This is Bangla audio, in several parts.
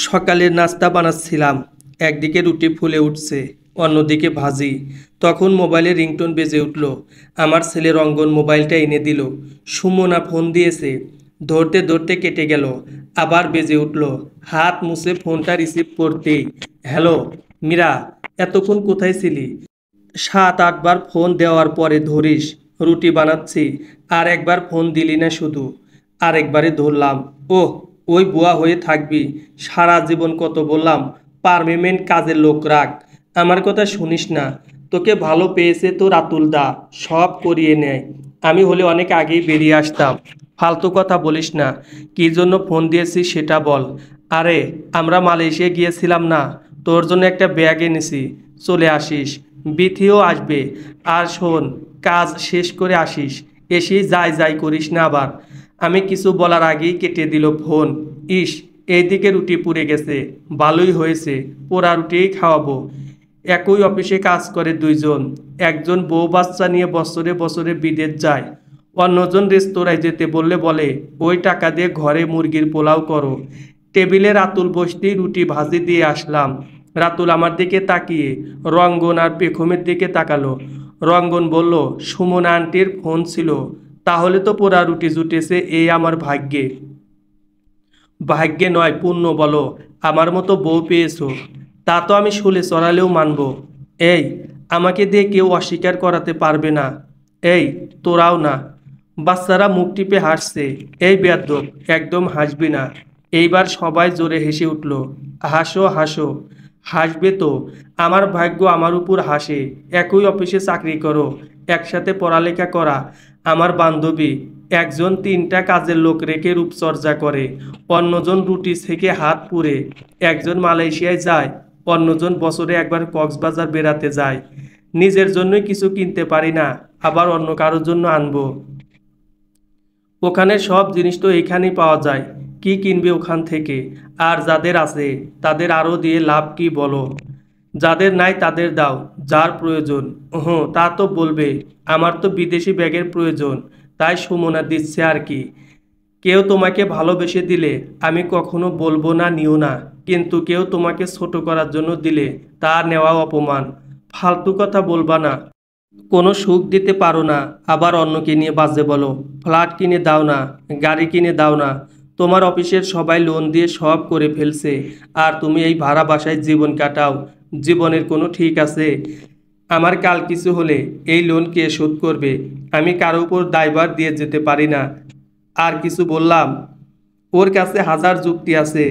সকালের নাস্তা বানাচ্ছিলাম। একদিকে রুটি ফুলে উঠছে, অন্যদিকে ভাজি। তখন মোবাইলে রিংটোন বেজে উঠল। আমার ছেলে রঙ্গন মোবাইলটা এনে দিল। সুমনা ফোন দিয়েছে। ধরতে ধরতে কেটে গেল। আবার বেজে উঠল। হাত মুছে ফোনটা রিসিভ করতেই, হ্যালো মীরা, এতক্ষণ কোথায় ছিলি? 7-8 বার ফোন দেওয়ার পরে ধরিস। রুটি বানাচ্ছি। আর একবার ফোন দিলি না শুধু। আরেকবারে ধরলাম। ওহ, ওই বুয়া হয়ে থাকবি। সারা জীবন কত বললাম, পার্মানেন্ট কাজের লোক রাখ। আমার কথা শুনিস না। তোকে ভালো পেয়েছে তো রাতুল দা, সব করিয়ে নেয়। আমি হলে অনেক আগেই বেরিয়ে আসতাম। ফালতু কথা বলিস না। কী জন্য ফোন দিয়েছিস সেটা বল। আরে, আমরা মালয়েশিয়া গিয়েছিলাম না, তোর জন্য একটা ব্যাগ এনেছি। চলে আসিস। বিথিও আসবে। আর শোন, কাজ শেষ করে আসিস। এসেই যাই যাই করিস না আবার। আমি কিছু বলার আগেই কেটে দিল ফোন। ইস, এইদিকে রুটি পুড়ে গেছে। ভালোই হয়েছে, পোড়া রুটিই খাওয়াবো। একই অফিসে কাজ করে দুইজন। একজন বউ বাচ্চা নিয়ে বছরে বছরে বিদেশ যায়। অন্যজন রেস্তোরাঁয় যেতে বললে বলে, ওই টাকা দিয়ে ঘরে মুরগির পোলাও করো। টেবিলে রাতুল বসতেই রুটি ভাজি দিয়ে আসলাম। রাতুল আমার দিকে তাকিয়ে রঙ্গন আর পেখমের দিকে তাকালো। রঙ্গন বলল, সুমনা আন্টির ফোন ছিল। তাহলে তো পোড়া রুটি জুটেছে, এই আমার ভাগ্যে। ভাগ্যে নয়, পুণ্য বলো। আমার মতো বউ পেয়েছো। তা তো আমি শুলে চড়ালেও মানব। এই, আমাকে দিয়ে কেউ অস্বীকার করাতে পারবে না। এই, তোরাও না। বাচ্চারা মুখ টিপে হাসছে। এই বেয়াদ্দপ, একদম হাসবি না। এইবার সবাই জোরে হেসে উঠল। হাসো হাসো। হাসবে তো। আমার ভাগ্য আমার উপর হাসে। একই অফিসে চাকরি করো, একসাথে পড়ালেখা করা। আমার বান্ধবী একজন 3টা কাজের লোক রেখে রূপচর্চা করে, অন্যজন রুটি থেকে হাত পুড়ে। একজন মালয়েশিয়ায় যায়, অন্যজন বছরে একবার কক্সবাজার বেড়াতে যায়। নিজের জন্যই কিছু কিনতে পারি না, আবার অন্য কারোর জন্য আনবো। ওখানে সব জিনিস তো এখানেই পাওয়া যায়। কি কিনবে ওখান থেকে? আর যাদের আছে তাদের আরও দিয়ে লাভ কি বলো? যাদের নাই তাদের দাও, যার প্রয়োজন। তা তো বলবে। আমার তো বিদেশি ব্যাগের প্রয়োজন, তাই সুমনা দিচ্ছে আর কি। কেউ তোমাকে ভালোবেসে দিলে আমি কখনো বলবো না নিও না, কিন্তু কেউ তোমাকে ছোট করার জন্য দিলে তা নেওয়া অপমান। ফালতু কথা বলবা না। কোনো সুখ দিতে পারো না, আবার অন্যকে নিয়ে বাজে বলো। ফ্ল্যাট কিনে দাও না, গাড়ি কিনে দাও না। তোমার অফিসের সবাই লোন দিয়ে সব করে ফেলছে, আর তুমি এই ভাড়া বাসায় জীবন কাটাও। জীবনের কোনো ঠিক আছে? আমার কাল কিছু হলে এই লোন কে শোধ করবে? আমি কারো উপর দায়ভার দিয়ে যেতে পারি না। আর কিছু বললাম? ওর কাছে হাজার যুক্তি আছে,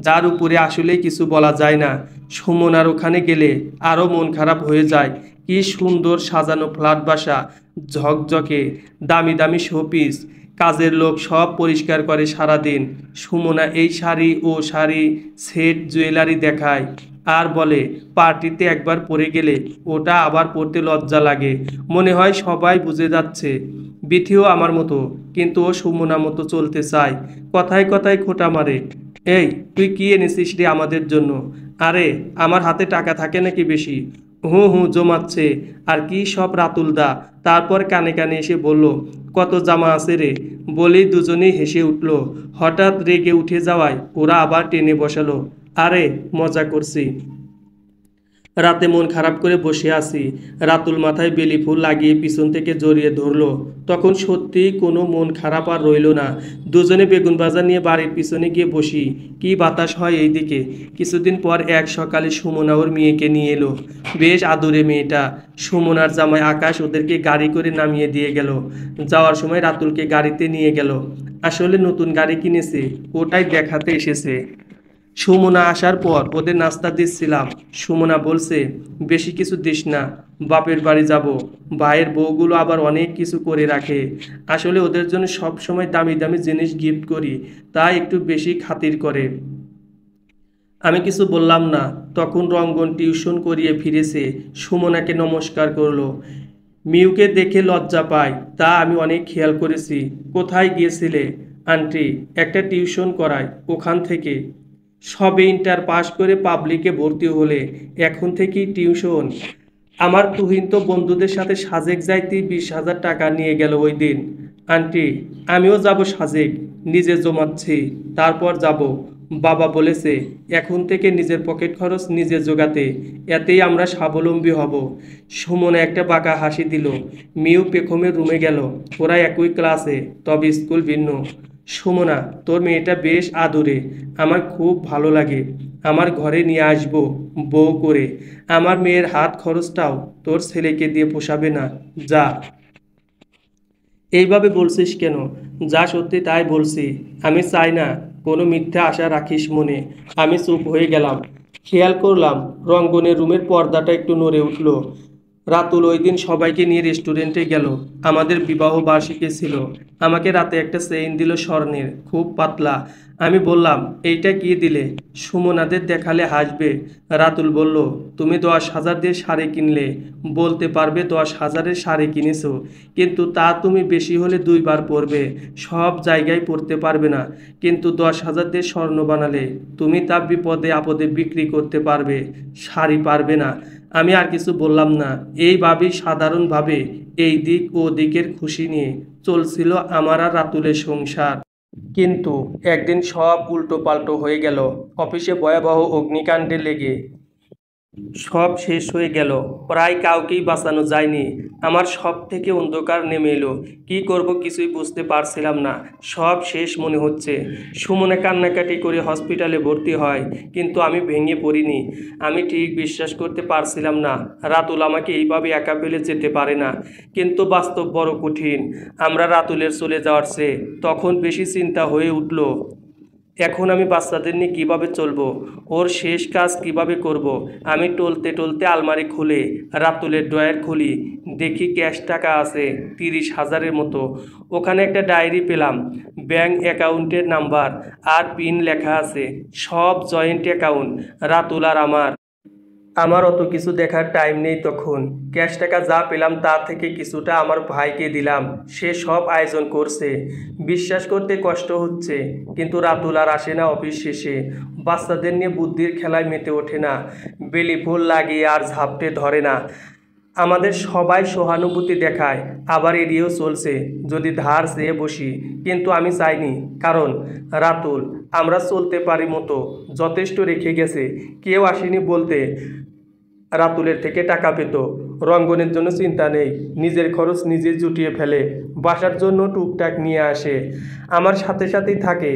যার উপরে আসলেই কিছু বলা যায় না। সুমনার ওখানে গেলে আরও মন খারাপ হয়ে যায়। কি সুন্দর সাজানো ফ্ল্যাট বাসা, ঝকঝকে, দামি দামি শোপিস। কাজের লোক সব পরিষ্কার করে সারাদিন। সুমনা এই শাড়ি ও শাড়ি, সেট জুয়েলারি দেখায় আর বলে, পার্টিতে একবার পরে গেলে ওটা আবার পরতে লজ্জা লাগে। মনে হয় সবাই বুঝে যাচ্ছে। বিথিও আমার মতো, কিন্তু ও সুমনা মতো চলতে চায়। কথায় কথায় খোঁটা মারে। এই, তুই কি এনেছিস রে আমাদের জন্য? আরে, আমার হাতে টাকা থাকে নাকি বেশি? জমাচ্ছে। আর কি সব রাতুল দা। তারপর কানে কানে এসে বলল, কত জামা আছে রে? বলেই দুজনেই হেসে উঠল। হঠাৎ রেগে উঠে যাওয়ায় ওরা আবার টেনে বসালো। আরে, মজা করছি। রাতে মন খারাপ করে বসে আছি। রাতুল মাথায় বেলি ফুল লাগিয়ে পিছন থেকে জড়িয়ে ধরলো। তখন সত্যিই কোনো মন খারাপ আর রইল না। দুজনে বেগুন বাজার নিয়ে বাড়ির পিছনে গিয়ে বসি। কি বাতাস হয় এইদিকে। কিছুদিন পর এক সকালে সুমনা ওর মেয়েকে নিয়ে এলো। বেশ আদুরে মেয়েটা। সুমনার জামাই আকাশ ওদেরকে গাড়ি করে নামিয়ে দিয়ে গেল। যাওয়ার সময় রাতুলকে গাড়িতে নিয়ে গেল। আসলে নতুন গাড়ি কিনেছে, ওটাই দেখাতে এসেছে। সুমনা আসার পর ওদের নাস্তা দিচ্ছিলাম। সুমনা বলছে, বেশি কিছু দিস না, বাপের বাড়ি যাব। ভাইয়ের বউগুলো আবার অনেক কিছু করে রাখে। আসলে ওদের জন্য সব সময় দামি দামি জিনিস গিফট করি, তাই একটু বেশি খাতির করে। আমি কিছু বললাম না। তখন রঙ্গন টিউশন করিয়ে ফিরেছে। সুমনাকে নমস্কার করলো। মিউকে দেখে লজ্জা পায়, তা আমি অনেক খেয়াল করেছি। কোথায় গিয়েছিলে? আন্টি, একটা টিউশন করায়, ওখান থেকে। সবে ইন্টার পাশ করে পাবলিকে ভর্তি হলে এখন থেকেই টিউশন? আমার তুহিন তো বন্ধুদের সাথে সাজেক যাইতেই 20,000 টাকা নিয়ে গেল ওই দিন। আন্টি, আমিও যাব সাজেক, নিজে জমাচ্ছি, তারপর যাব। বাবা বলেছে এখন থেকে নিজের পকেট খরচ নিজে জোগাতে, এতেই আমরা স্বাবলম্বী হব। সুমনা একটা বাঁকা হাসি দিল। মিউ পেখমের রুমে গেল। ওরা একই ক্লাসে, তবে স্কুল ভিন্ন। সুমনা, তোর মেয়েটা বেশ আদুরে, আমার খুব ভালো লাগে। আমার ঘরে নিয়ে আসবো বউ করে। আমার মেয়ের হাত খরচটাও তোর ছেলেকে দিয়ে পোষাবে না? যা। এইভাবে বলছিস কেন? যা সত্যি তাই বলছি। আমি চাই না কোনো মিথ্যা আশা রাখিস মনে। আমি চুপ হয়ে গেলাম। খেয়াল করলাম রঙ্গনের রুমের পর্দাটা একটু নড়ে উঠল। রাতুল ওই দিন সবাইকে নিয়ে রেস্টুরেন্টে গেল। আমাদের বিবাহ বার্ষিকী ছিল। আমাকে রাতে একটা চেইন দিল স্বর্ণের, খুব পাতলা। আমি বললাম, এইটা কি দিলে? সুমনাদের দেখালে হাসবে। রাতুল বলল, তুমি 10,000 দিয়ে শাড়ি কিনলে, বলতে পারবে 10,000-এর শাড়ি কিনেছো, কিন্তু তা তুমি বেশি হলে 2 বার পরবে, সব জায়গায় পরতে পারবে না। কিন্তু 10,000 দিয়ে স্বর্ণ বানালে তুমি তা বিপদে আপদে বিক্রি করতে পারবে, শাড়ি পারবে না। আমি আর কিছু বললাম না। এইভাবেই সাধারণভাবে এই দিক ও দিকের খুশি নিয়ে চলছিল আমার আর রাতুলের সংসার। কিন্তু একদিন সব উল্টো পাল্টো হয়ে গেল। অফিসে ভয়াবহ অগ্নিকাণ্ডে লেগে সব শেষ হয়ে গেল। প্রায় কাউকেই বাঁচানো যায়নি। আমার সব থেকে অন্ধকার নেমে এলো। কি করব কিছুই বুঝতে পারছিলাম না। সব শেষ মনে হচ্ছে। সুমনে কান্নাকাটি করে হসপিটালে ভর্তি হয়, কিন্তু আমি ভেঙে পড়িনি। আমি ঠিক বিশ্বাস করতে পারছিলাম না রাতুল আমাকে এইভাবে একা ফেলে যেতে পারে না। কিন্তু বাস্তব বড় কঠিন। আমরা রাতুলের চলে যাওয়ার চেয়ে তখন বেশি চিন্তা হয়ে উঠল, এখন আমি বাচ্চাদের নিয়ে কীভাবে চলবো, ওর শেষ কাজ কিভাবে করব। আমি টলতে টলতে আলমারি খুলে রাতুলের ড্রয়ার খুলি, দেখি ক্যাশ টাকা আছে 30,000-এর মতো। ওখানে একটা ডায়েরি পেলাম, ব্যাংক অ্যাকাউন্টের নাম্বার আর পিন লেখা আছে, সব জয়েন্ট অ্যাকাউন্ট রাতুল আর আমার। আমার অত কিছু দেখার টাইম নেই তখন। ক্যাশ টাকা যা পেলাম তা থেকে কিছুটা আমার ভাইকে দিলাম, সে সব আয়োজন করছে। বিশ্বাস করতে কষ্ট হচ্ছে, কিন্তু রাতুল আর আসে না অফিস শেষে। বাচ্চাদের নিয়ে বুদ্ধির খেলায় মেতে ওঠে না, বেলি ফুল লাগিয়ে আর ঝাপটে ধরে না। আমাদের সবাই সহানুভূতি দেখায়, আবার এড়িয়েও চলছে যদি ধার চেয়ে বসি। কিন্তু আমি চাইনি, কারণ রাতুল আমরা চলতে পারি মতো যথেষ্ট রেখে গেছে। কেউ আসেনি বলতে রাতুলের থেকে টাকা পেত। রঙ্গনের জন্য চিন্তা নেই, নিজের খরচ নিজে জুটিয়ে ফেলে, বাসার জন্য টুকটাক নিয়ে আসে, আমার সাথে সাথেই থাকে।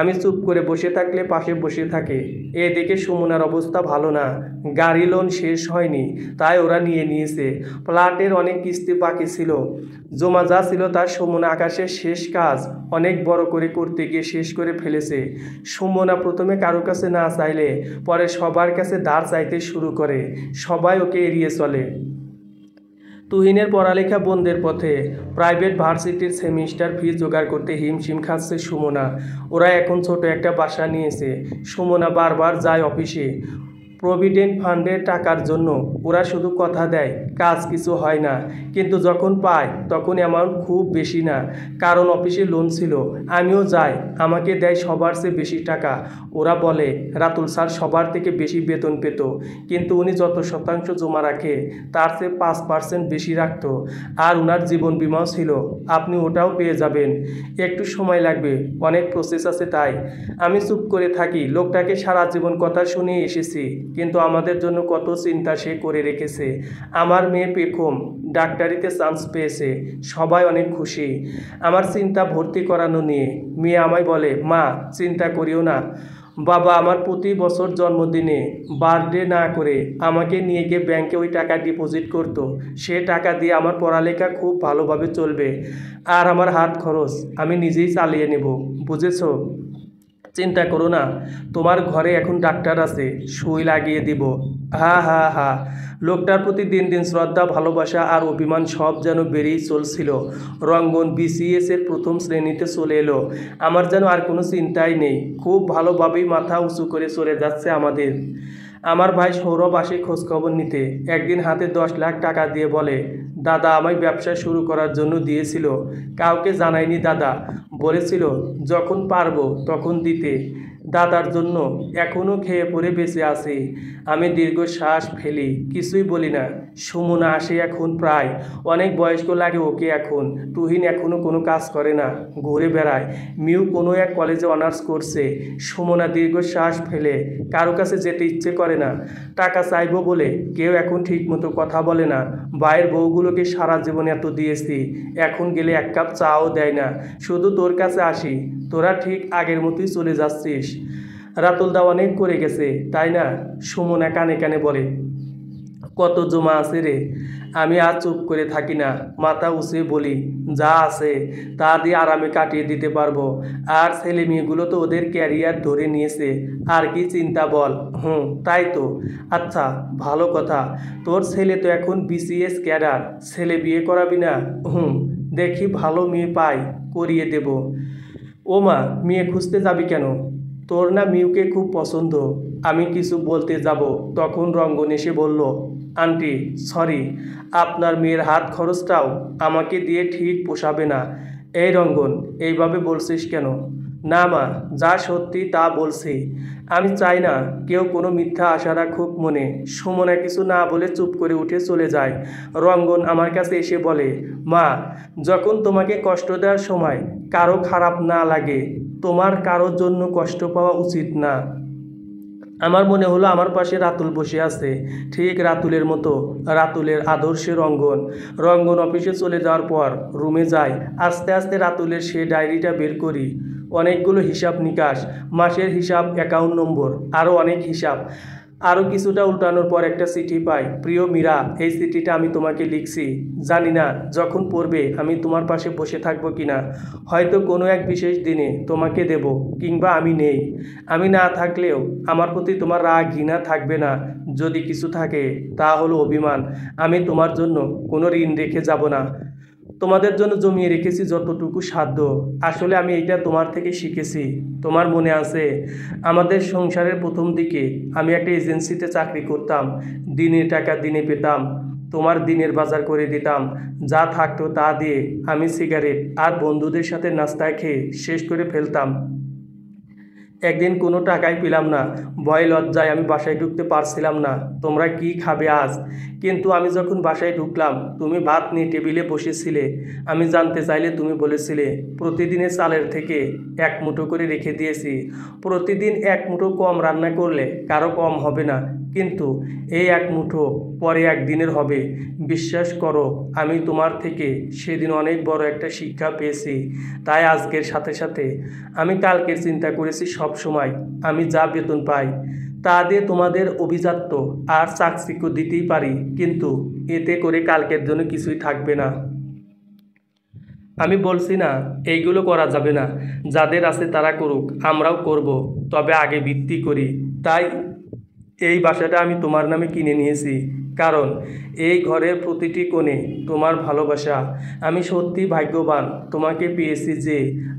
আমি চুপ করে বসে থাকলে পাশে বসে থাকে। এদিকে সুমনার অবস্থা ভালো না, গাড়ি লোন শেষ হয়নি, তাই ওরা নিয়ে নিয়েছে। ফ্ল্যাটের অনেক কিস্তি বাকি ছিল, জমা যা ছিল তার সুমনা আকাশের শেষ কাজ অনেক বড় করে করতে গিয়ে শেষ করে ফেলেছে। সুমনা প্রথমে কারো কাছে না চাইলে পরে সবার কাছে ধার চাইতে শুরু করে। সবাই ওকে এড়িয়ে চলে। তুহিনের পড়ালেখা বন্ধের পথে। প্রাইভেট ভার্সিটির সেমিস্টার ফি জোগাড় করতে হিমশিম খাচ্ছে সুমনা। ওরা এখন ছোট একটা বাসা নিয়েছে। সুমনা বারবার যায় অফিসে। প্রভিডেন্ট ফান্ডের টাকার জন্য ওরা শুধু কথা দেয়, কাজ কিছু হয় না। কিন্তু যখন পায় তখন অ্যামাউন্ট খুব বেশি না, কারণ অফিসে লোন ছিল। আমিও যাই, আমাকে দেয় সবার চেয়ে বেশি টাকা। ওরা বলে রাতুল স্যার সবার থেকে বেশি বেতন পেত, কিন্তু উনি যত শতাংশ জমা রাখে তার চেয়ে 5% বেশি রাখত। আর ওনার জীবন বিমাও ছিল, আপনি ওটাও পেয়ে যাবেন। একটু সময় লাগবে, অনেক প্রসেস আছে। তাই আমি চুপ করে থাকি। লোকটাকে সারা জীবন কথা শুনিয়ে এসেছি, কিন্তু আমাদের জন্য কত চিন্তা সে করে রেখেছে। আমার মেয়ে পেখম ডাক্তারিতে চান্স পেয়েছে, সবাই অনেক খুশি। আমার চিন্তা ভর্তি করানো নিয়ে। মেয়ে আমায় বলে, মা চিন্তা করিও না। বাবা আমার প্রতি বছর জন্মদিনে বার্থডে না করে আমাকে নিয়ে গিয়ে ব্যাংকে ওই টাকা ডিপোজিট করতো। সে টাকা দিয়ে আমার পড়ালেখা খুব ভালোভাবে চলবে, আর আমার হাত খরচ আমি নিজেই চালিয়ে নেব, বুঝেছো? চিন্তা করো না, তোমার ঘরে এখন ডাক্তার আছে, সুই লাগিয়ে দিব। হা হা হা। লোকটার প্রতি দিন দিন শ্রদ্ধা, ভালোবাসা আর অভিমান সব যেন বেড়েই চলছিল। রঙ্গন BCS এর প্রথম শ্রেণীতে চলে এলো। আমার যেন আর কোনো চিন্তাই নেই, খুব ভালোভাবেই মাথা উঁচু করে চলে যাচ্ছে আমাদের। আমার ভাই সৌরভ আসে খোঁজখবর নিতে। একদিন হাতে 10 লাখ টাকা দিয়ে বলে, দাদা আমায় ব্যবসা শুরু করার জন্য দিয়েছিল, কাউকে জানায়নি দাদা, বলেছিল যখন পারবো তখন দিতে। দাদার জন্য এখনো খেয়ে পড়ে বেঁচে আছি। আমি দীর্ঘশ্বাস ফেলি, কিছুই বলি না। সুমনা আসে এখন প্রায় অনেক বয়স্ক লাগে ওকে এখন। তুহিন এখনো কোনো কাজ করে না, ঘুরে বেড়ায়। মিউ কোনো এক কলেজে অনার্স করছে। সুমনা দীর্ঘশ্বাস ফেলে, কারো কাছে যেতে ইচ্ছে করে না। টাকা চাইবো বলে কেউ এখন ঠিকমতো কথা বলে না। বাইরের বউগুলোকে সারা জীবন এত দিয়েছি, এখন গেলে এক কাপ চাও দেয় না। শুধু তোর কাছে আসি, তোরা ঠিক আগের মতোই চলে যাচ্ছিস। রাতুল দা অনেক করে গেছে তাই না? সুমনা কানে কানে বলে। কত জমা আছে রে। আমি আর চুপ করে থাকি না, মাথা উঁচিয়ে বলি, যা আছে তা দিয়ে আরামে কাটিয়ে দিতে পারবো। আর ছেলে মেয়েগুলো তো ওদের ক্যারিয়ার ধরে নিয়েছে, আর কি চিন্তা বল। তাই তো। আচ্ছা, ভালো কথা। তোর ছেলে তো এখন বিসিএস ক্যাডার, ছেলে বিয়ে করাবি না? দেখি ভালো মেয়ে পাই, করিয়ে দেব। ও মা, মেয়ে খুঁজতে যাবি কেন? তোর না মিউকে খুব পছন্দ। আমি কিছু বলতে যাব, তখন রঙ্গন এসে বলল, আন্টি সরি, আপনার মেয়ের হাত খরচটাও আমাকে দিয়ে ঠিক পোষাবে না। এই রঙ্গন, এইভাবে বলছিস কেন? না মা, যা সত্যি তা বলছি। আমি চাই না কেউ কোনো মিথ্যা আশা রাখুক মনে। সুমনা কিছু না বলে চুপ করে উঠে চলে যায়। রঙ্গন আমার কাছে এসে বলে, মা, যখন তোমাকে কষ্ট দেওয়ার সময় কারো খারাপ না লাগে, তোমার কারোর জন্য কষ্ট পাওয়া উচিত না। আমার মনে হলো আমার পাশে রাতুল বসে আছে, ঠিক রাতুলের মতো, রাতুলের আদর্শে রঙ্গন। রঙ্গন অফিসে চলে যাওয়ার পর রুমে যাই। আস্তে আস্তে রাতুলের সে ডায়েরিটা বের করি। অনেকগুলো হিসাব নিকাশ, মাসের হিসাব, অ্যাকাউন্ট নম্বর, আরও অনেক হিসাব। আরও কিছুটা উল্টানোর পর একটা চিঠি পাই। প্রিয় মীরা, এই চিঠিটা আমি তোমাকে লিখছি। জানি না যখন পড়বে আমি তোমার পাশে বসে থাকবো কিনা। হয়তো কোনো এক বিশেষ দিনে তোমাকে দেব, কিংবা আমি নেই। আমি না থাকলেও আমার প্রতি তোমার রাগ ঘৃণা থাকবে না। যদি কিছু থাকে তা হলো অভিমান। আমি তোমার জন্য কোনো ঋণ রেখে যাব না। তোমাদের জন্য জমিয়ে রেখেছি যতটুকু সাধ্য। আসলে আমি এইটা তোমার থেকে শিখেছি। তোমার মনে আছে আমাদের সংসারের প্রথম দিকে আমি একটা এজেন্সিতে চাকরি করতাম। দিনের টাকা দিনে পেতাম, তোমার দিনের বাজার করে দিতাম। যা থাকতো তা দিয়ে আমি সিগারেট আর বন্ধুদের সাথে নাস্তা খেয়ে শেষ করে ফেলতাম। একদিন কোনো টাকাই পেলাম না। ভয় লজ্জায় আমি বাসায় ঢুকতে পারছিলাম না। তোমরা কি খাবে আজ? কিন্তু আমি যখন বাসায় ঢুকলাম তুমি ভাত নিয়ে টেবিলে বসেছিলে। আমি জানতে চাইলে তুমি বলেছিলে প্রতিদিনের চালের থেকে এক মুঠো করে রেখে দিয়েছি। প্রতিদিন এক মুঠো কম রান্না করলে কারো কম হবে না, কিন্তু এই এক মুঠো পরে একদিনের হবে। বিশ্বাস করো, আমি তোমার থেকে সেদিন অনেক বড় একটা শিক্ষা পেয়েছি। তাই আজকের সাথে সাথে আমি কালকের চিন্তা করেছি। সব সময় আমি যা বেতন পাই তা দিয়ে তোমাদের অভিজাত্য আর চাকচিক্য দিতেই পারি, কিন্তু এতে করে কালকের জন্য কিছুই থাকবে না। আমি বলছি না এইগুলো করা যাবে না, যাদের আছে তারা করুক, আমরাও করব, তবে আগে ভিত্তি করি। তাই এই বাসাটা আমি তোমার নামে কিনে নিয়েছি, কারণ এই ঘরের প্রতিটি কোণে তোমার ভালোবাসা। আমি সত্যি ভাগ্যবান তোমাকে পেয়েছি যে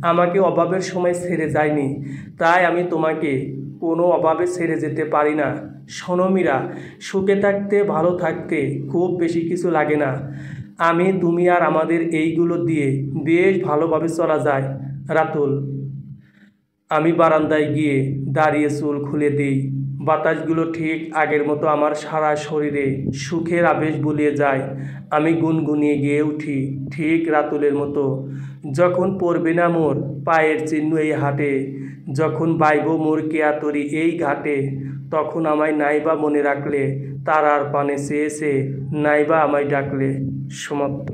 আমাকে অভাবের সময় ছেড়ে যায়নি। তাই আমি তোমাকে কোনো অভাবে ছেড়ে যেতে পারি না। শোনো মীরা, সুখে থাকতে ভালো থাকতে খুব বেশি কিছু লাগে না। আমি তুমি আর আমাদের এইগুলো দিয়ে বেশ ভালোভাবে চলা যায়। রাতুল, আমি বারান্দায় গিয়ে দাঁড়িয়ে চুল খুলে দিই। বাতাসগুলো ঠিক আগের মতো আমার সারা শরীরে সুখের আবেশ বুলিয়ে যায়। আমি গুনগুনিয়ে গিয়ে উঠি, ঠিক রাতুলের মতো। যখন পড়বে না মোর পায়ের চিহ্ন এই হাটে, যখন বাইব মোর কেয়াতরি এই ঘাটে, তখন আমায় নাইবা মনে রাখলে, তারার পানে চেয়েছে নাইবা আমায় ডাকলে। সমাপ্ত।